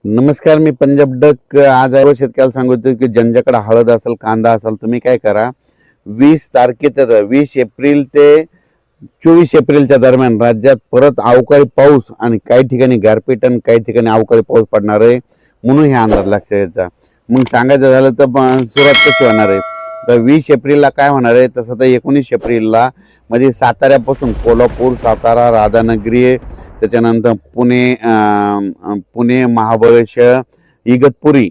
नमस्कार, मी पंजाब डक. आज आहे शेतकऱ्याला सांगतो की ज्यांच्याकडे हळद असेल, कांदा असेल, तुम्ही काय करा, 20 तारखेच्या 20 एप्रिल ते 24 एप्रिलच्या दरम्यान राज्यात परत अवकाळी पाऊस आणि काही ठिकाणी गारपीट आणि काही ठिकाणी अवकाळी पाऊस पडणार आहे, म्हणून हे अंदाज लक्षात घ्यायचा. मग सांगायचं झालं तर सुरुवात कशी होणार आहे, तर 20 एप्रिलला काय होणार आहे, तसं तर 19 एप्रिलला म्हणजे साताऱ्यापासून कोल्हापूर, सातारा, राधानगरी, त्याच्यानंतर पुणे, महाबळेश्वर, इगतपुरी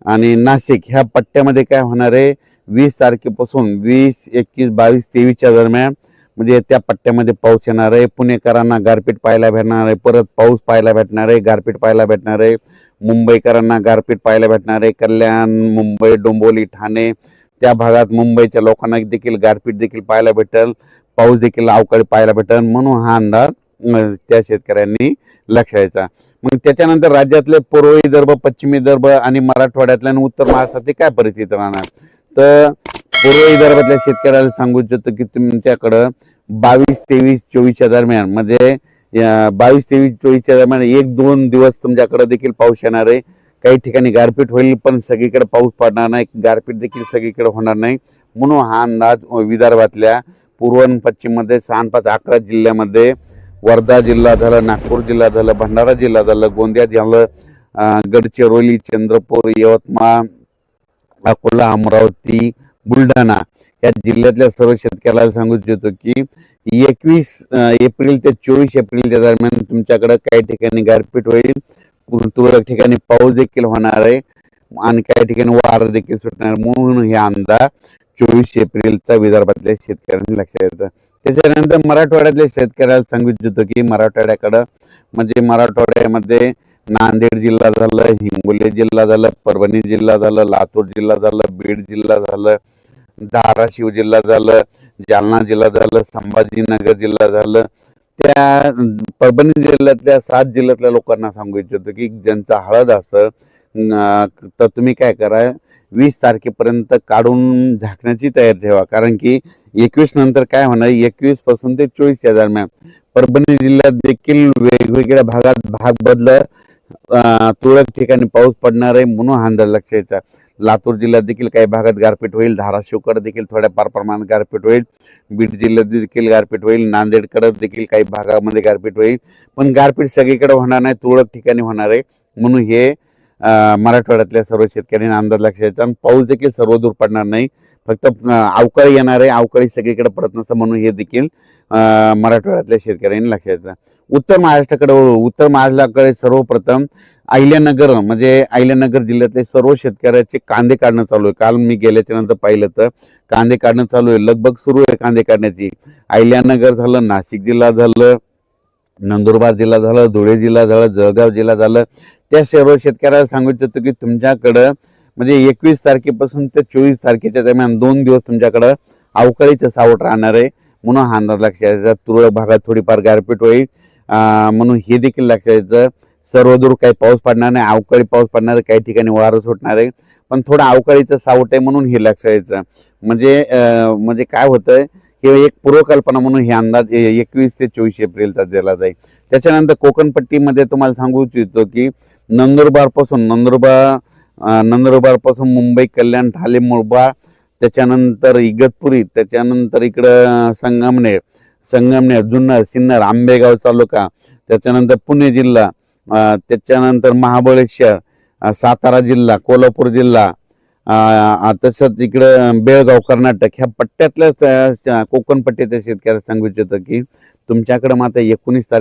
आणि नाशिक ह्या पट्ट्यामध्ये काय होणार आहे, 20 तारखेपासून 20, 21, 22, 23च्या दरम्यान म्हणजे त्या पट्ट्यामध्ये पाऊस येणार आहे. पुणेकरांना गारपीट पाहायला भेटणार आहे, परत पाऊस पाहायला भेटणार आहे, गारपीट पाहायला भेटणार आहे. मुंबईकरांना गारपीट पाहायला भेटणार आहे. कल्याण, मुंबई, डोंबिवली, ठाणे त्या भागात मुंबईच्या लोकांना देखील गारपीट देखील पाहायला भेटेल, पाऊस देखील अवकाळी पाहायला भेटेल, म्हणून हा अंदाज त्या शेतकऱ्यांनी लक्षात घ्यायचा. मग त्याच्यानंतर राज्यातले पूर्व विदर्भ, पश्चिम विदर्भ आणि मराठवाड्यातल्या आणि उत्तर महाराष्ट्रातली काय परिस्थिती राहणार, तर पूर्व विदर्भातल्या शेतकऱ्याला सांगू इच्छितो की तुमच्याकडं 22, 23, 24च्या दरम्यान म्हणजे 22, 23, 24च्या दरम्यान 1-2 दिवस तुमच्याकडे देखील पाऊस येणार आहे. काही ठिकाणी गारपीट होईल, पण सगळीकडे पाऊस पडणार नाही, गारपीट देखील सगळीकडे होणार नाही, म्हणून हा अंदाज विदर्भातल्या पूर्व आणि पश्चिममध्ये 6-5-11 जिल्ह्यामध्ये, वर्धा जिल्हा झालं, नागपूर जिल्हा झालं, भंडारा जिल्हा झालं, गोंदिया झालं, गडचिरोली, चंद्रपूर, यवतमाळ, अकोला, अमरावती, बुलढाणा या जिल्ह्यातल्या सर्व शेतकऱ्याला सांगू इच्छितो की 21 एप्रिल ते 24 एप्रिलच्या दरम्यान तुमच्याकडे काही ठिकाणी गारपीट होईल, तुरळक ठिकाणी पाऊस देखील होणार आहे आणि काही ठिकाणी वारा देखील सुटणार, म्हणून हे अंदाज 24 एप्रिलचा विदर्भातल्या शेतकऱ्यांनी लक्षात घ्यायचं. त्याच्यानंतर मराठवाड्यातल्या शेतकऱ्याला सांगू इच्छितो की मराठवाड्याकडं म्हणजे मराठवाड्यामध्ये नांदेड जिल्हा झालं, हिंगोली जिल्हा झालं, परभणी जिल्हा झालं, लातूर जिल्हा झालं, बीड जिल्हा झालं, धाराशिव जिल्हा झालं, जालना जिल्हा झालं, संभाजीनगर जिल्हा झालं. त्या परभणी जिल्ह्यातल्या 7 जिल्ह्यातल्या लोकांना सांगू इच्छितो की ज्यांचा हळद असं तर तुम्ही काय करा, 20 तारखेपर्यंत काढून झाकण्याची तयारी ठेवा, कारण की 21 नंतर काय होणार, 21 पासून ते 24च्या दरम्यान परभणी जिल्ह्यात देखील वेगवेगळ्या भागात भाग बदल तुरळक ठिकाणी पाऊस पडणार आहे, म्हणून हा अंदाज लक्षात घ्यायचा. लातूर जिल्ह्यात देखील काही भागात गारपीट होईल, धाराशिवकडे देखील थोड्याफार प्रमाणात गारपीट होईल, बीड जिल्ह्यात देखील गारपीट होईल, नांदेडकडे देखील काही भागामध्ये गारपीट होईल, पण गारपीट सगळीकडे होणार नाही, तुरळक ठिकाणी होणार आहे, म्हणून हे मराठवाड्यातल्या सर्व शेतकऱ्यांनी अंदाज लक्षात घ्यायचा. आणि पाऊस देखील सर्वदूर पडणार नाही, फक्त अवकाळी येणार आहे, अवकाळी सगळीकडे पडत नसतं, म्हणून हे देखील मराठवाड्यातल्या शेतकऱ्यांनी लक्षात घ्यायचं. उत्तर महाराष्ट्राकडे सर्वप्रथम अहिल्यानगर म्हणजे अहिल्यानगर जिल्ह्यातले सर्व शेतकऱ्याचे कांदे काढणं चालू आहे. काल मी गेल्याच्या नंतर पाहिलं तर कांदे काढणं चालू आहे, लगभग सुरू आहे कांदे काढण्याची. अहिल्यानगर झालं, नाशिक जिल्हा झालं, नंदुरबार जिल्हा झालं, धुळे जिल्हा झालं, जळगाव जिल्हा झालं. त्या सर्व शेतकऱ्याला सांगू इच्छितो की तुमच्याकडं म्हणजे 21 तारखेपासून ते 24 तारखेच्या दरम्यान 2 दिवस तुमच्याकडं अवकाळीचं सावट राहणार आहे, म्हणून हा अंदाज लक्षात घ्यायचा. तुरळक भागात थोडीफार गारपीट होईल, म्हणून हे देखील लक्षात घ्यायचं. सर्वदूर काही पाऊस पडणार नाही, अवकाळी पाऊस पडणार आहे, काही ठिकाणी वारं सुटणार आहे, पण थोडं अवकाळीचं सावट आहे, म्हणून हे लक्षात घ्यायचं. म्हणजे काय होतंय, हे एक पूर्वकल्पना म्हणून हे अंदाज 21 ते 24 एप्रिलचा दिला जाईल. त्याच्यानंतर कोकणपट्टीमध्ये तुम्हाला सांगू इच्छितो की नंदुरबार पासून मुंबई, कल्याण, ठाणे, मुरबाड, त्याच्यानंतर इगतपुरी, त्याच्यानंतर इकडं संगमनेर, जुन्नर, सिन्नर, आंबेगाव तालुका, त्याच्यानंतर पुणे जिल्हा, त्याच्यानंतर महाबळेश्वर, सातारा जिल्हा, कोल्हापूर जिल्हा, तसंच इकडं बेळगाव, कर्नाटक ह्या पट्ट्यातल्या कोकणपट्टीच्या शेतकऱ्याला सांगू इच्छितो की तुमच्याकडे मात्र 19